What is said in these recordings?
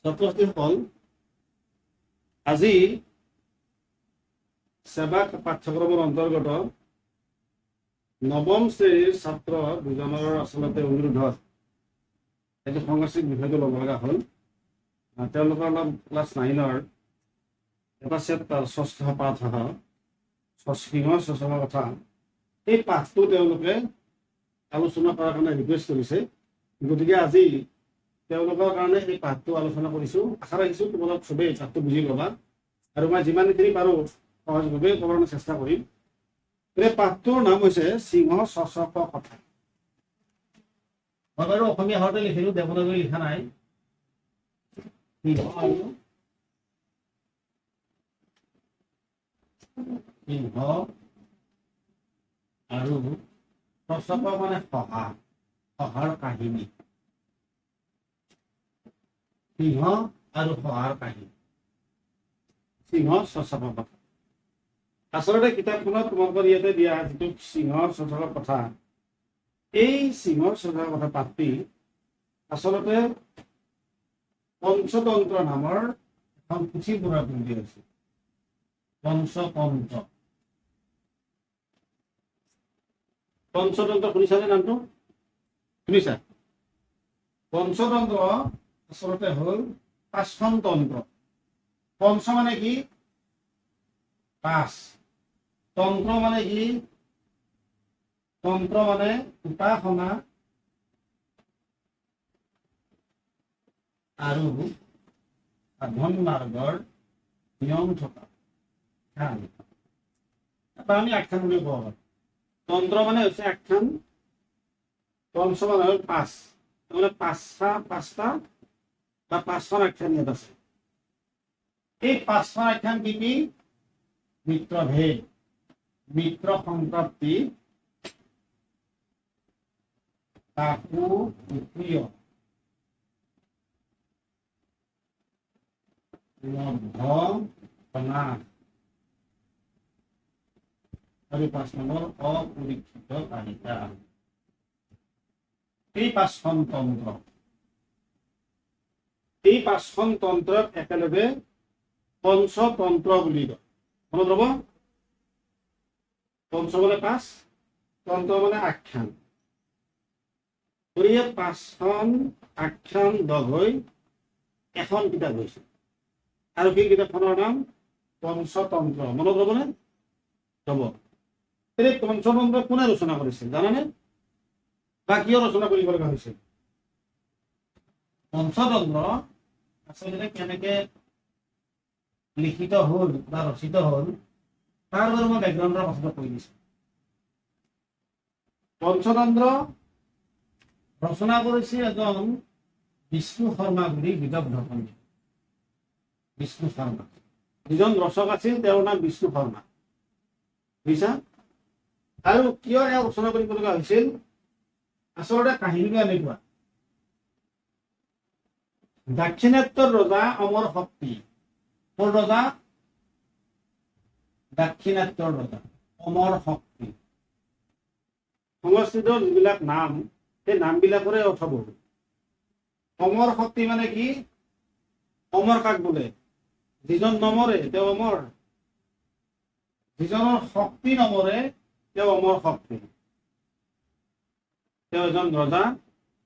ছাত্ৰ-ছাত্ৰীসকল, আজি সেৱা পাঠ্যক্ৰমৰ অন্তৰ্গত নৱম শ্ৰেণীৰ ছাত্ৰ দুজনৰ আচলতে অনুৰোধত এইটো সংস্কৃত বিষয়টো ল'ব লগা হ'ল। তেওঁলোকৰ অলপ ক্লাছ 9-ৰ এটা চেপ্টাৰ ষষ্ঠ পাঠ সিংহৰ শশাঙ্কৰ কথা, এই পাঠটো তেওঁলোকে আলোচনা কৰাৰ কাৰণে ৰিকুৱেষ্ট কৰিছে। গতিকে আজি তেওঁলোকৰ কাৰণে এই পাঠটো আলোচনা কৰিছোঁ। আশা ৰাখিছোঁ তোমালোক চবেই পাঠটো বুজি ল'বা আৰু মই যিমানখিনি পাৰোঁ সহজভাৱে ক'বৰ চেষ্টা কৰিম। এই পাঠটোৰ নাম হৈছে সিংহ শশাঙ্কৰ কথা। মই বাৰু অসমীয়া ভাষাতে লিখিলোঁ, দেৱনাগৰী লিখা নাই। সিংহ আৰু শশাঙ্ক মানে শহাৰ কাহিনী। সিংহ আৰু শহাৰ কাহিনী, সিংহ শশাঙ্কৰ কথা। আচলতে কিতাপখনত তোমালোকৰ ইয়াতে দিয়া যিটো সিংহৰ শশাঙ্কৰ কথা, এই সিংহৰ শশাঙ্কৰ কথা পাঠটি আচলতে পঞ্চতন্ত্ৰ নামৰ এখন পুথিৰ পৰা উলিওৱা হৈছে। পঞ্চতন্ত্ৰ শুনিছানে নামটো? শুনিছা? পঞ্চতন্ত্ৰ আচলতে হ'ল 5খন তন্ত্ৰ। পঞ্চ মানে কি? 5। তন্ত্ৰ মানে কি? তন্ত্ৰ মানে উপাসনা আৰু সাধন মাৰ্গৰ নিয়ম থকা। আমি আখ্যান বুলি কোৱা হয়। তন্ত্ৰ মানে হৈছে আখ্যান, পঞ্চ মানে হ'ল 5। তাৰমানে পাঁচটা বা 5খন আখ্যান ইয়াত আছে। এই 5খন আখ্যান কি কি? মিত্ৰভেদ, মিত্ৰ সংক্ৰান্তি, কাকু প্ৰিয়, আৰু 5 নম্বৰ অপৰীক্ষিত কাৰিকা। এই 5খন তন্ত্ৰ, এই 5খন তন্ত্ৰক একেলগে পঞ্চতন্ত্ৰ বুলি কয়। মনত ৰ'ব, পঞ্চ মানে 5, তন্ত্ৰ মানে আখ্যান। গতিকে 5খন আখ্যান লগ হৈ এখন কিতাপ হৈছে আৰু সেই কিতাপখনৰ নাম পঞ্চতন্ত্ৰ। মনত ৰ'বনে? ৰ'ব। এই পঞ্চতন্ত্ৰ কোনে ৰচনা কৰিছিল জানানে? বা কিয় ৰচনা কৰিব লগা হৈছিল? পঞ্চতন্ত্ৰ আচলতে কেনেকে লিখিত হ'ল বা ৰচিত হ'ল তাৰ বাবে মই বেকগ্ৰাউণ্ডৰ কথাটো কৈ দিছোঁ। পঞ্চতন্ত্ৰ ৰচনা কৰিছিল এজন বিষ্ণু শৰ্মা বুলি বিদগ্ধ পণ্ডিত। বিষ্ণু শৰ্মা যিজন ৰচক আছিল, তেওঁৰ নাম বিষ্ণু শৰ্মা। বুজিছা? আৰু কিয় এয়া ৰচনা কৰিব লগা হৈছিল? আচলতে কাহিনীটো এনেকুৱা। দাক্ষিণাত্যৰ ৰজা অমৰ শক্তি। কোন ৰজা? দাক্ষিণাত্যৰ ৰজা অমৰ শক্তি। সংস্কৃতৰ যিবিলাক নাম, সেই নামবিলাকৰে অৰ্থ বহুত। অমৰ শক্তি মানে কি? অমৰ কাক বোলে? যিজন নমৰে তেওঁ অমৰ, যিজনৰ শক্তি নমৰে তেওঁ অমৰ শক্তি। তেওঁ এজন ৰজা,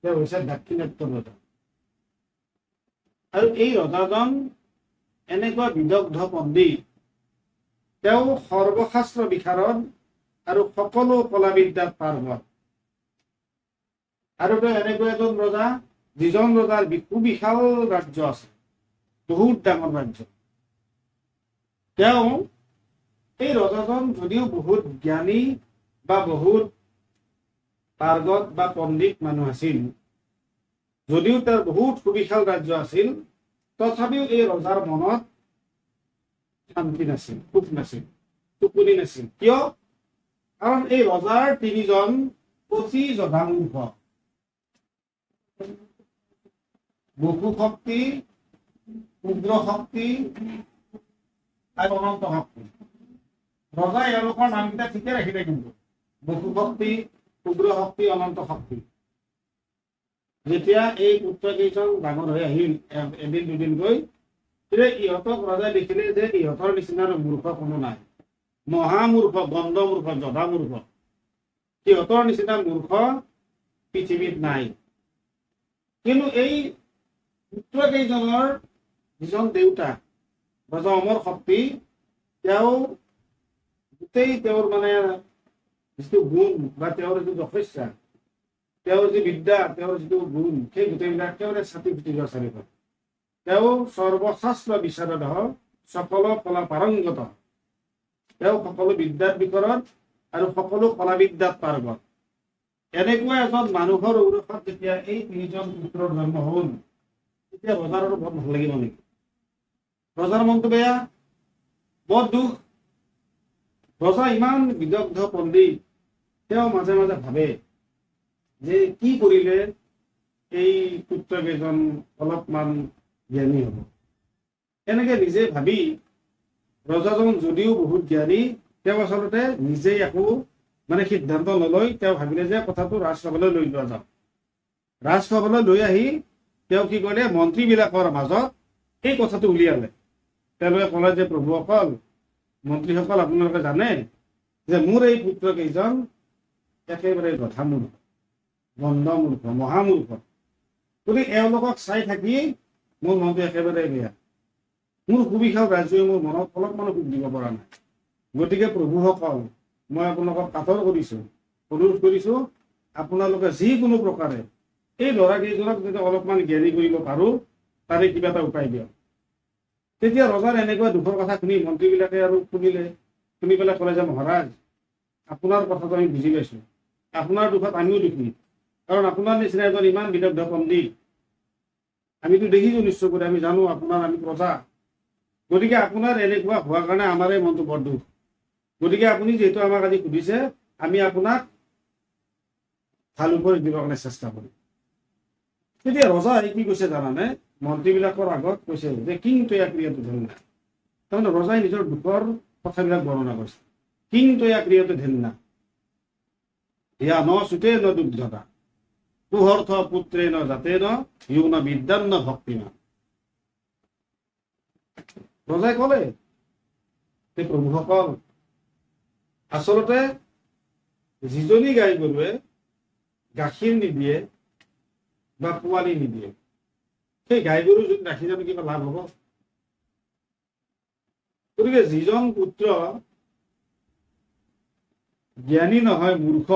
তেওঁ হৈছে দাক্ষিণাত্যৰ ৰজা। আৰু এই ৰজাজন এনেকুৱা বিদগ্ধ পণ্ডিত, তেওঁ সৰ্বশাস্ত্ৰ বিশাৰদ আৰু সকলো কলাবিদ্যাত পাৰ্গত। আৰু তেওঁ এনেকুৱা এজন ৰজা, যিজন ৰজাৰ সুবিশাল ৰাজ্য আছে, বহুত ডাঙৰ ৰাজ্য। তেওঁ এই ৰজাজন যদিও বহুত জ্ঞানী বা বহুত পাৰ্গত বা পণ্ডিত মানুহ আছিল, যদিও তেওঁৰ বহুত সুবিশাল ৰাজ্য আছিল, তথাপিও এই ৰজাৰ মনত শান্তি নাছিল, সুখ নাছিল, টোপনি নাছিল। কিয়? কাৰণ এই ৰজাৰ 3জন অতি যধাংশ, বসু শক্তি, উগ্ৰ শক্তি আৰু অনন্ত শক্তি। ৰজাই এওঁলোকৰ নামকেইটা ঠিকে ৰাখিলে, কিন্তু বসু শক্তি, উগ্ৰ শক্তি, অনন্ত শক্তি। যেতিয়া এই পুত্ৰকেইজন ডাঙৰ হৈ আহিল এদিন দুদিনকৈ, তেতিয়া ইহঁতক ৰজাই দেখিলে যে ইহঁতৰ নিচিনা মূৰ্খ কোনো নাই, মহামূৰ্খ, গন্ধমূৰ্খ, জধামূৰ্খ, সিহঁতৰ নিচিনা মূৰ্খ পৃথিৱীত নাই। কিন্তু এই পুত্ৰকেইজনৰ যিজন দেউতাক ৰজা অমৰ শক্তি, তেওঁ গোটেই তেওঁৰ মানে যিটো গুণ বা তেওঁৰ যিটো যশস্যা, তেওঁৰ যি বিদ্যা, তেওঁৰ যিটো গুণ, সেই গোটেইবিলাক তেওঁৰে ছাতি ফুটি যোৱা চাৰিখন। তেওঁ সৰ্বশাস্ত্ৰ বিশাৰদ, সকলো কলা পাৰংগত, তেওঁ সকলো বিদ্যাৰ বিকৰত আৰু সকলো কলাবিদ্যাত পাৰ্গত। এনেকুৱা এজন মানুহৰ ঔৰসত যেতিয়া এই তিনিজন পুত্ৰৰ জন্ম হ'ল, তেতিয়া ৰজাৰ আৰু বৰ ভাল লাগিব নেকি? ৰজাৰ মনটো বেয়া, বৰ দুখ। ৰজা ইমান বিদগ্ধ পণ্ডিত, তেওঁ মাজে মাজে ভাবে যে কি কৰিলে এই পুত্ৰকেইজন অলপমান জ্ঞানী হ'ব। এনেকে নিজে ভাবি ৰজাজন যদিও বহুত জ্ঞানী, তেওঁ আচলতে নিজেই একো মানে সিদ্ধান্ত নলয়। তেওঁ ভাবিলে যে কথাটো ৰাজসভালৈ লৈ যোৱা যাওক। ৰাজসভালৈ লৈ আহি তেওঁ কি কৰিলে, মন্ত্ৰীবিলাকৰ মাজত এই কথাটো উলিয়ালে। তেওঁলোকে ক'লে যে প্ৰভুসকল, মন্ত্ৰীসকল, আপোনালোকে জানে যে মোৰ এই পুত্ৰকেইজন একেবাৰে জধামূৰ্খ, গন্ধমূৰ্খ, মহামূৰ্খ। গতিকে এওঁলোকক চাই থাকি মোৰ মনটো একেবাৰে বেয়া। মোৰ সুবিশাল ৰাজ্যই মোৰ মনত অলপমানো সুখ দিব পৰা নাই। গতিকে প্ৰভুসকল, মই আপোনালোকক কাতৰ কৰিছোঁ, অনুৰোধ কৰিছোঁ, আপোনালোকে যিকোনো প্ৰকাৰে এই ল'ৰাকেইজনক যদি অলপমান জ্ঞানী কৰিব পাৰোঁ, তাৰে কিবা এটা উপায় দিয়ক। তেতিয়া ৰজাৰ এনেকুৱা দুখৰ কথা শুনি মন্ত্ৰীবিলাকে আৰু শুনিলে, শুনি পেলাই ক'লে যে মহাৰাজ, আপোনাৰ কথাটো আমি বুজি পাইছোঁ, আপোনাৰ দুখত আমিও দুখী। কাৰণ আপোনাৰ নিচিনা এজন ইমান বিদগ্ধ পণ্ডিত আমিতো দেখিছোঁ নিশ্চয় কৰি, আমি জানো আপোনাৰ আমি প্ৰজা। গতিকে আপোনাৰ এনেকুৱা হোৱাৰ কাৰণে আমাৰে মনটো বৰ দুখ। গতিকে আপুনি যিহেতু আমাক আজি সুধিছে, আমি আপোনাক ভাল উপদেশ দিবৰ কাৰণে চেষ্টা কৰিম। তেতিয়া ৰজাই কি কৈছে জানানে? মন্ত্ৰীবিলাকৰ আগত কৈছে যে কিং তয়া ক্ৰিয়াটো ধন্যা। তাৰমানে ৰজাই নিজৰ দুখৰ কথাবিলাক বৰ্ণনা কৰিছে। কিং তয়া ক্ৰিয়াটো ধন্যা, ইয়া ন চুতে ন দুগ্ধতা, কুহৰ্থ পুত্ৰে ন জাতে ন ইউন বিদ্যান ন ভক্তিমান। ৰজাই ক'লে যে প্ৰভুসকল, আচলতে যিজনী গাই গৰুৱে গাখীৰ নিদিয়ে বা পোৱালি নিদিয়ে, সেই গাই গৰু যদি গাখীৰ জানো কিবা লাভ হ'ব? গতিকে যিজন পুত্ৰ জ্ঞানী নহয়, মূৰ্খ,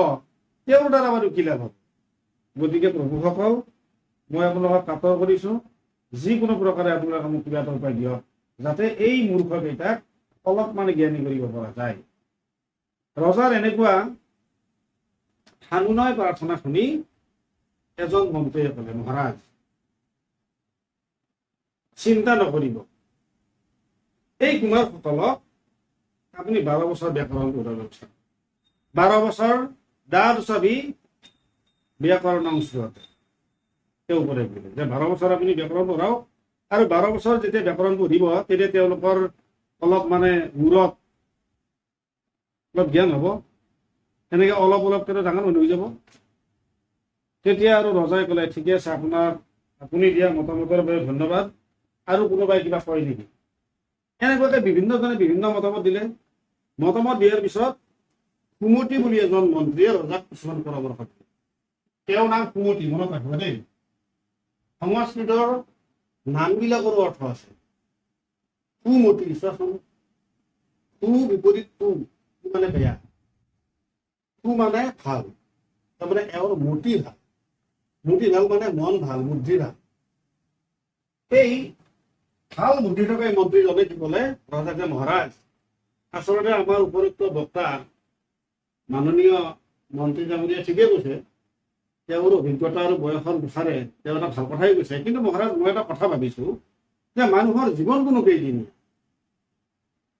তেওঁৰ দ্বাৰা বাৰু কি লাভ হ'ব? গতিকে প্ৰভুসকল, মই আপোনালোকক কাতৰ কৰিছোঁ, যিকোনো প্ৰকাৰে আপোনালোকে মোক কিবা এটা উপায় দিয়ক, যাতে এই মূৰ্খকেইটাক অলপমান জ্ঞানী কৰিব পৰা যায়। ৰজাৰ এনেকুৱা ঠানুনয় প্ৰাৰ্থনা শুনি এজন মন্ত্ৰীয়ে ক'লে, মহাৰাজ, চিন্তা নকৰিব, এই কুমাৰসকলক আপুনি 12 বছৰ ব্যাকৰণ পঢ়াব। 12 বছৰ দাদ চাবি ব্যাকৰণ অংশতে তেওঁ কৰে বুলি যে 12 বছৰ আপুনি ব্যাকৰণ পঢ়াওক, আৰু 12 বছৰ যেতিয়া ব্যাকৰণ পঢ়িব, তেতিয়া তেওঁলোকৰ অলপ মানে মূৰত অলপ জ্ঞান হ'ব। এনেকে অলপ অলপকৈ ডাঙৰ মানুহ হৈ যাব। তেতিয়া আৰু ৰজাই ক'লে, ঠিকে আছে, আপুনি দিয়া মতামতৰ বাবে ধন্যবাদ। আৰু কোনোবাই কিবা কয় নেকি? এনেকুৱাকে বিভিন্নজনে বিভিন্ন মতামত দিলে। মতামত দিয়াৰ পিছত কুমতি বুলি এজন মন্ত্ৰীয়ে ৰজাক কিছুমান পৰামৰ্শ দিলে। তেওঁৰ নাম কুমতি, মনত ৰাখিব দেই। সংস্কৃতৰ নামবিলাকৰো অৰ্থ আছে। কুমতি, চোৱাচোন, কু বিপৰীত কু মানে বেয়া, কু মানে ভাল। তাৰমানে এওঁৰ মতি ভাল। মতি ভাল মানে মন ভাল, বুদ্ধি ভাল। এই ভাল বুদ্ধি থকা এই মন্ত্ৰীজনে কি ক'লে, ৰজাক যে মহাৰাজ, আচলতে আমাৰ উপযুক্ত বক্তা মাননীয় মন্ত্ৰী ডাঙৰীয়া ঠিকেই কৈছে, তেওঁৰ অভিজ্ঞতা আৰু বয়সৰ বিচাৰে, তেওঁ এটা ভাল কথাই কৈছে। কিন্তু মহাৰাজ, মই এটা কথা ভাবিছোঁ যে মানুহৰ জীৱন কোনো কেইদিনীয়া।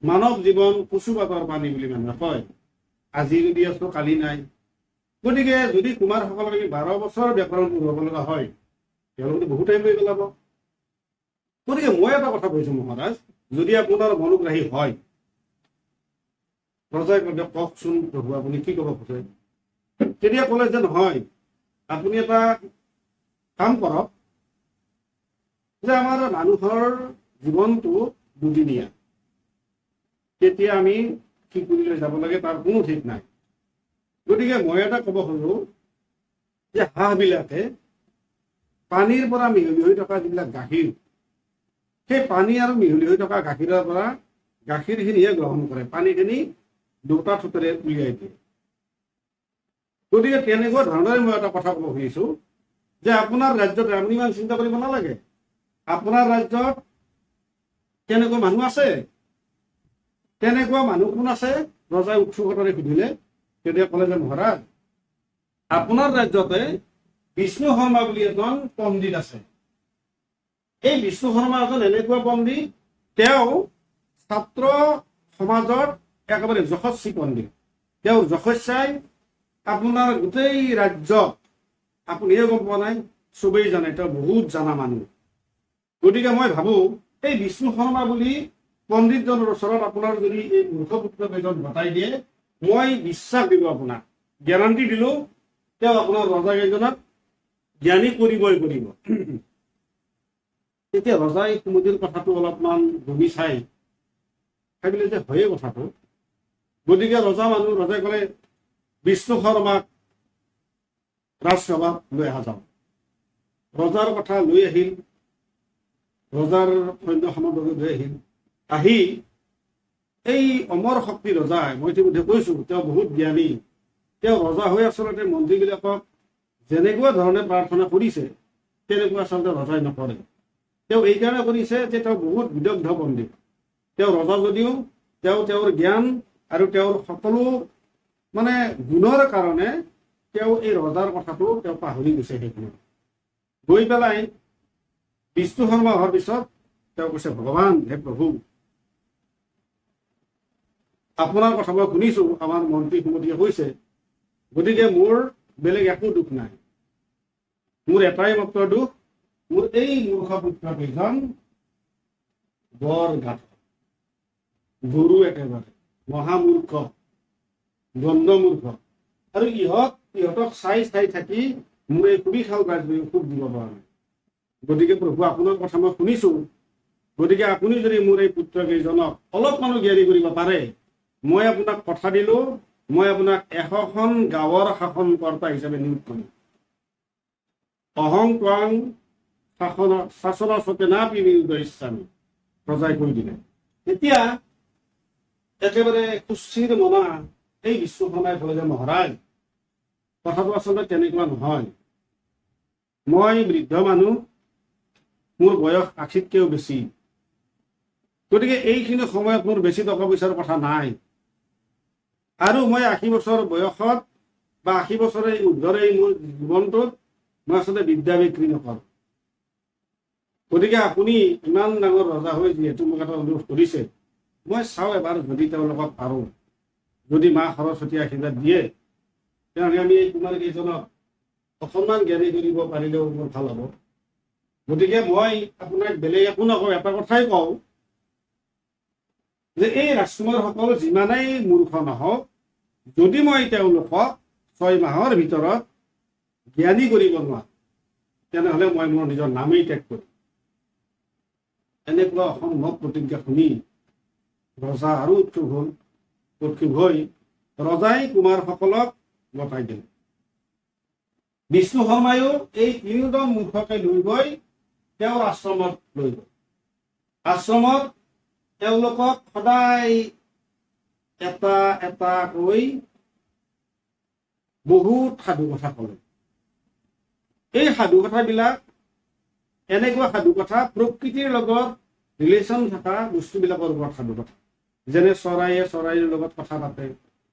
মানৱ জীৱন কচু পাতৰ পানী বুলি মানুহে কয়। আজি যদি আছো, কালি নাই। গতিকে যদি কুমাৰসকলক আমি 12 বছৰ ব্যাকৰণ পঢ়াব লগা হয়, তেওঁলোকে বহুত টাইম লৈ পেলাব। গতিকে মই এটা কথা কৈছোঁ মহাৰাজ, যদি আপোনাৰ মনোগ্ৰাহী হয়, ৰজাই ক'লে, কওকচোন প্ৰভু, আপুনি কি ক'ব খোজে? তেতিয়া ক'লে যে নহয়, আপুনি এটা কাম কৰক যে আমাৰ মানুহৰ জীৱনটো দুদিনীয়া, কেতিয়া আমি কি কৰিলে যাব লাগে তাৰ কোনো ঠিক নাই। গতিকে মই এটা ক'ব খোজো যে হাঁহবিলাকে পানীৰ পৰা মিহলি হৈ থকা যিবিলাক গাখীৰ, সেই পানী আৰু মিহলি হৈ থকা গাখীৰৰ পৰা গাখীৰখিনিহে গ্ৰহণ কৰে, পানীখিনি দুটা ঠোঁটেৰে উলিয়াই দিয়ে। গতিকে তেনেকুৱা ধৰণৰে মই এটা কথা ক'ব খুজিছোঁ যে আপোনাৰ ৰাজ্যত আপুনি ইমান চিন্তা কৰিব নালাগে। আপোনাৰ ৰাজ্যত কেনেকুৱা মানুহ আছে, তেনেকুৱা মানুহ কোন আছে? ৰজাই উৎসুকতাৰে সুধিলে। তেতিয়া ক'লে যে মহাৰাজ, আপোনাৰ ৰাজ্যতে বিষ্ণু শৰ্মা বুলি এজন পণ্ডিত আছে। এই বিষ্ণু শৰ্মা এজন এনেকুৱা পণ্ডিত, তেওঁ ছাত্ৰ সমাজৰ একেবাৰে যশস্বী পণ্ডিত। তেওঁৰ যশস্যাই আপোনাৰ গোটেই ৰাজ্যত, আপুনিহে গম পোৱা নাই, চবেই জানে, তেওঁ বহুত জানা মানুহ। গতিকে মই ভাবো এই বিষ্ণু শৰ্মা বুলি পণ্ডিতজনৰ ওচৰত আপোনাৰ যদি এই মূৰ্খপুত্ৰ কেইজন গতাই দিয়ে, মই বিশ্বাস দিলোঁ, আপোনাক গেৰাণ্টি দিলোঁ, তেওঁ আপোনাৰ ৰজা কেইজনক জ্ঞানী কৰিবই কৰিব। তেতিয়া ৰজাই কুমুদিৰ কথাটো অলপমান ভাবি চাই ভাবিলে যে হয়ে কথাটো। গতিকে ৰজাই ক'লে বিষ্ণু শৰ্মাক ৰাজসভাত লৈ অহা যাওক। ৰজাৰ কথা লৈ আহিল, ৰজাৰ সৈন্য সামগ্ৰী লৈ আহিল। আহি এই অমৰ শক্তি ৰজাই, মই ইতিমধ্যে কৈছোঁ তেওঁ বহুত জ্ঞানী, তেওঁ ৰজা হৈ আচলতে মন্ত্ৰীবিলাকক যেনেকুৱা ধৰণে প্ৰাৰ্থনা কৰিছে তেনেকুৱা আচলতে ৰজাই নকৰে। তেওঁ এইকাৰণে কৰিছে যে তেওঁ বহুত বিদগ্ধ পণ্ডিত। তেওঁ ৰজা যদিও তেওঁৰ জ্ঞান আৰু তেওঁৰ সকলো গুণৰ কাৰণে তেওঁ এই ৰজাৰ কথাটো তেওঁ পাহৰি গৈছে। সেইখিনি গৈ পেলাই বিষ্ণু শৰ্মা হোৱাৰ পিছত তেওঁ কৈছে, ভগৱান, হে প্ৰভু, আপোনাৰ কথা মই শুনিছোঁ, আমাৰ মন্ত্ৰী সুমন্ত্ৰীয়ে কৈছে, গতিকে মোৰ বেলেগ একো দুখ নাই। মোৰ এটাই মাত্ৰ দুখ, মোৰ এই মূৰ্খ পুত্ৰ কেইজন বৰ গাধ, গৰু একেবাৰে, মহামূৰ্খ, গণ্ডমূৰ্খ, আৰু ইহঁতক চাই থাকি মোৰ এই কুবি খাল বাজবি সুখ দিব পৰা নাই। গতিকে প্ৰভু, আপোনাৰ কথা মই শুনিছোঁ, গতিকে আপুনি যদি মোৰ এই পুত্ৰ কেইজনক অলপমানো জ্ঞানী কৰিব পাৰে, মই আপোনাক কথা দিলোঁ, মই আপোনাক 100খন গাঁৱৰ শাসনকৰ্তা হিচাপে নিয়োগ কৰিম। অহং ত্বাং শাসনা সতেনাপি নিয়োগ ইচ্ছামি, ৰজাই কৈ দিলে। এতিয়া একেবাৰে কুস্তিৰ মনা এই বিষ্ণু শৰ্মাই ক'লে যে মহাৰাজ, কথাটো আচলতে তেনেকুৱা নহয়। মই বৃদ্ধ মানুহ, মোৰ বয়স 80তকৈও বেছি। গতিকে এইখিনি সময়ত মোৰ বেছি টকা পইচাৰ কথা নাই, আৰু মই 80 বছৰ বয়সত বা 80 বছৰে উৰ্ধৰে মোৰ জীৱনটোত মই আচলতে বিদ্যা বিক্ৰী নকৰোঁ। গতিকে আপুনি ইমান ডাঙৰ ৰজা হৈ যিহেতু মোক এটা অনুৰোধ কৰিছে, মই চাওঁ এবাৰ যদি তেওঁলোকক পাৰোঁ, যদি মা সৰস্বতী আশীৰ্বাদ দিয়ে, তেনেহ'লে আমি এই কুমাৰ কেইজনক অকণমান জ্ঞানী কৰিব পাৰিলেও মোৰ ভাল হ'ব। গতিকে মই আপোনাক বেলেগ একো নকওঁ, এটা কথাই কওঁ যে এই ৰাজকুমাৰসকল যিমানেই মূৰ্খ নহওক, যদি মই তেওঁলোকক 6 মাহৰ ভিতৰত জ্ঞানী কৰিব নোৱাৰোঁ, তেনেহ'লে মই মোৰ নিজৰ নামেই ত্যাগ কৰিম। এনেকুৱা অসম্ভৱ প্ৰতিজ্ঞা শুনি ৰজা আৰু উৎসুক হৈ ৰজাই কুমাৰসকলক গতাই দিলে। বিষ্ণু শৰ্মায়ো এই তিনিজন মূৰ্খকে লৈ গৈ তেওঁৰ আশ্ৰমত লৈ গ'ল। আশ্ৰমত তেওঁলোকক সদায় এটা কৈ বহুত সাধু কথা ক'লে। এই সাধু কথাবিলাক এনেকুৱা সাধু কথা, প্ৰকৃতিৰ লগত ৰিলেশ্যন থকা বস্তুবিলাকৰ ওপৰত সাধু কথা। যেনে চৰাইয়ে চৰাইৰ লগত কথা পাতে,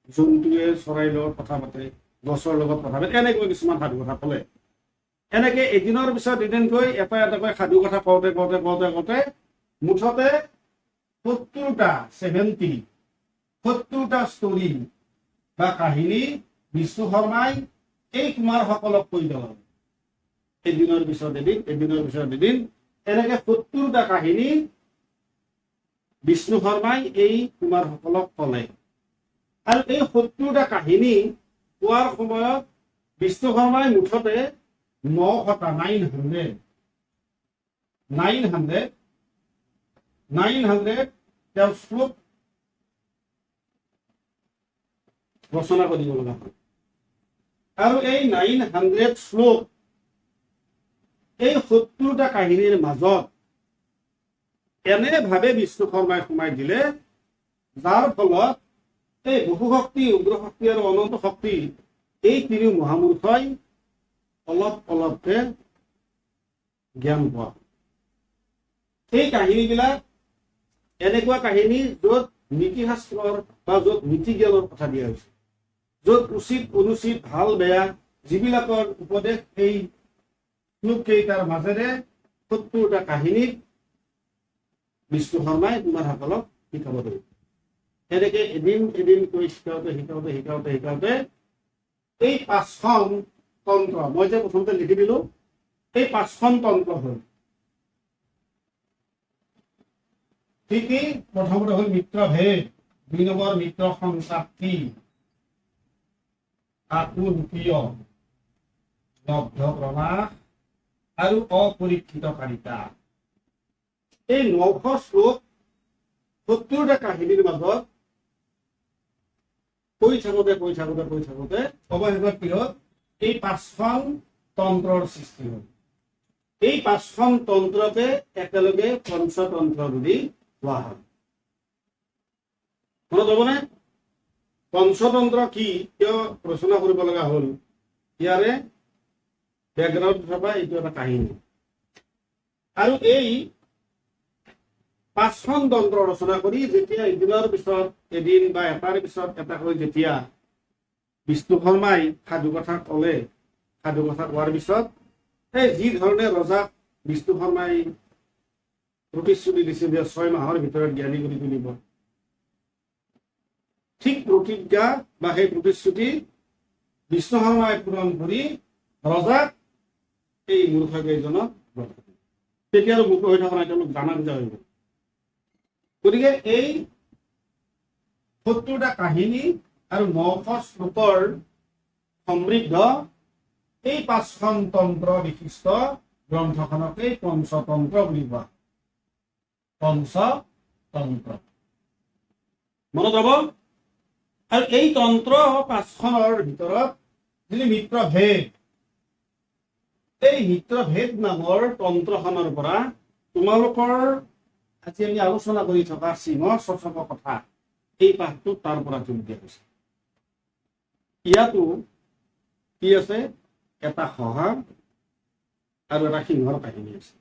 জন্তুৱে চৰাইৰ লগত কথা পাতে, গছৰ লগত কথা পাতে, এনেকুৱা কিছুমান সাধু কথা ক'লে। এনেকে এদিনৰ পিছত এদিনকৈ এটাকৈ সাধু কথা কওঁতে মুঠতে 70টা ষ্টৰী বা কাহিনী বিষ্ণু শৰ্মাই এই কুমাৰসকলক কৈ দিলে। এদিনৰ পিছত এদিন এনেকে 70টা কাহিনী বিষ্ণু শৰ্মাই এই কুমাৰসকলক ক'লে। আৰু এই 70টা কাহিনী কোৱাৰ সময়ত বিষ্ণু শৰ্মাই মুঠতে 900টা 900 তেওঁ শ্লোক ৰচনা কৰিব লগা হয় আৰু এই 900 শ্লোক এই 70টা কাহিনীৰ মাজত এনেভাৱে বিষ্ণু শৰ্মাই সোমাই দিলে যাৰ ফলত এই বহু শক্তি উগ্ৰ শক্তি আৰু অনন্ত শক্তি এই তিনি মহামূৰ্খই অলপকে জ্ঞান পোৱা এই কাহিনীবিলাক এনেকুৱা কাহিনী য'ত নীতিশাস্ত্ৰৰ বা য'ত নীতি জ্ঞানৰ কথা দিয়া হৈছে য'ত উচিত অনুচিত ভাল বেয়া যিবিলাকৰ উপদেশ এই শ্লোককেইটাৰ মাজেৰে 70টা কাহিনীত বিষ্ণু শৰ্মাই তোমাৰসকলক শিকাব ধৰিব এনেকে এদিনকৈ শিকাওঁতে এই 5খন তন্ত্ৰ মই যে প্ৰথমতে লিখি দিলো এই 5খন তন্ত্ৰ হ'ল কি কি প্ৰথমতে হ'ল মিত্ৰভেদ 2 নম্বৰ মিত্ৰ সংস্থাপ্তি আত্মৰূপীয় লব্ধ প্ৰমাণ আৰু অপৰীক্ষিতকাৰিতা এই 900 শ্লোক 70টা কাহিনীৰ মাজত কৈ থাকোঁতে অৱশেষত কি হ'ল এই 5খন তন্ত্ৰৰ সৃষ্টি হ'ল এই 5খন তন্ত্ৰকে একেলগে পঞ্চতন্ত্ৰ বুলি কোৱা হয় মনত হ'বনে পঞ্চতন্ত্ৰ কি কিয় ৰচনা কৰিব লগা হ'ল ইয়াৰে বেকগ্ৰাউণ্ড থকা এইটো এটা কাহিনী আৰু এই 5খন তন্ত্ৰ ৰচনা কৰি যেতিয়া এদিনৰ পিছত এদিন বা এটাৰ পিছত এটাকৈ যেতিয়া বিষ্ণু শৰ্মাই সাধু কথা ক'লে সাধু কথা কোৱাৰ পিছত এই যি ধৰণে ৰজাক বিষ্ণু শৰ্মাই প্ৰতিশ্ৰুতি দিছিল যে 6 মাহৰ ভিতৰত জ্ঞানী কৰি তুলিব ঠিক প্ৰতিজ্ঞা বা সেই প্ৰতিশ্ৰুতি বিষ্ণু শৰ্মাই পূৰণ কৰি ৰজাক এই মূৰ্খ কেইজনক তেতিয়া আৰু মূৰ্খ হৈ থকা নাই তেওঁলোক জানা বুজা হৈ গ'ল গতিকে এই 70টা কাহিনী আৰু 900 শ্লোকৰ সমৃদ্ধ এই 5খন তন্ত্ৰ বিশিষ্ট গ্ৰন্থখনকে পঞ্চতন্ত্ৰ বুলি কোৱা পঞ্চতন্ত্ৰ মনত ৰ'ব আৰু এই তন্ত্ৰ 5খনৰ ভিতৰত যিটো মিত্ৰভেদ এই মিত্ৰভেদ নামৰ তন্ত্ৰখনৰ পৰা তোমালোকৰ আজি আমি আলোচনা কৰি থকা সূচক কথা এই পাঠটো তাৰ পৰা তুলি দিয়া হৈছে ইয়াতো কি আছে এটা শহা আৰু এটা সিংহৰ কাহিনী আছে